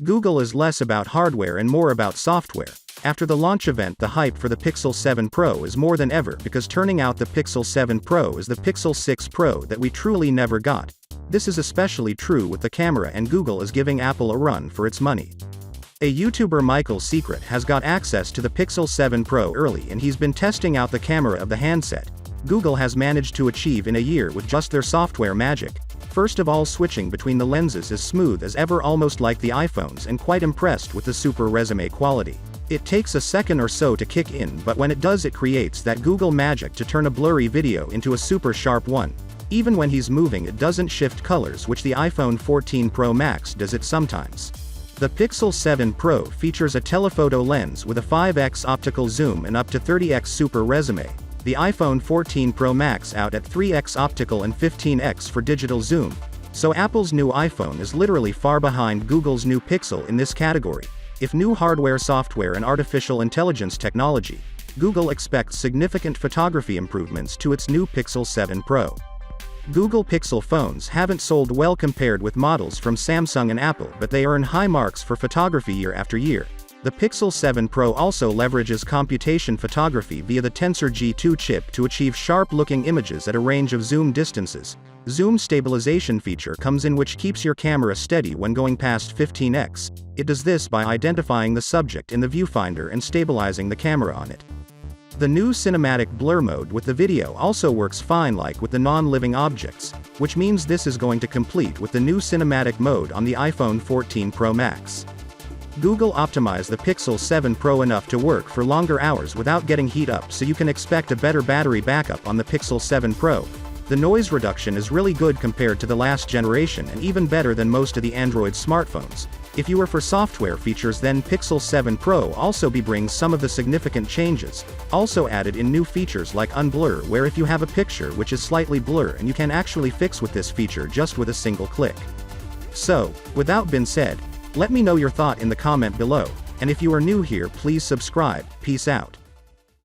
Google is less about hardware and more about software. After the launch event, the hype for the Pixel 7 Pro is more than ever because turning out the Pixel 7 Pro is the Pixel 6 Pro that we truly never got. This is especially true with the camera, and Google is giving Apple a run for its money. A YouTuber, Michael Secret, has got access to the Pixel 7 Pro early, and he's been testing out the camera of the handset. Google has managed to achieve in a year with just their software magic. First of all, switching between the lenses is smooth as ever, almost like the iPhones, and quite impressed with the super resume quality. It takes a second or so to kick in, but when it does, it creates that Google magic to turn a blurry video into a super sharp one. Even when he's moving, it doesn't shift colors, which the iPhone 14 Pro Max does it sometimes. The Pixel 7 Pro features a telephoto lens with a 5x optical zoom and up to 30x super resume. The iPhone 14 Pro Max out at 3x optical and 15x for digital zoom. So Apple's new iPhone is literally far behind Google's new Pixel in this category. If new hardware, software and artificial intelligence technology, Google expects significant photography improvements to its new Pixel 7 Pro. Google Pixel phones haven't sold well compared with models from Samsung and Apple, but they earn high marks for photography year after year. The Pixel 7 Pro also leverages computation photography via the Tensor G2 chip to achieve sharp-looking images at a range of zoom distances. Zoom stabilization feature comes in, which keeps your camera steady when going past 15x. It does this by identifying the subject in the viewfinder and stabilizing the camera on it. The new cinematic blur mode with the video also works fine, like with the non-living objects, which means this is going to complete with the new cinematic mode on the iPhone 14 Pro Max. Google optimized the Pixel 7 Pro enough to work for longer hours without getting heat up, so you can expect a better battery backup on the Pixel 7 Pro. The noise reduction is really good compared to the last generation, and even better than most of the Android smartphones. If you are for software features, then Pixel 7 Pro also brings some of the significant changes. Also added in new features like unblur, where if you have a picture which is slightly blur, and you can actually fix with this feature just with a single click. So, without being said, let me know your thought in the comment below, and if you are new here, please subscribe. Peace out.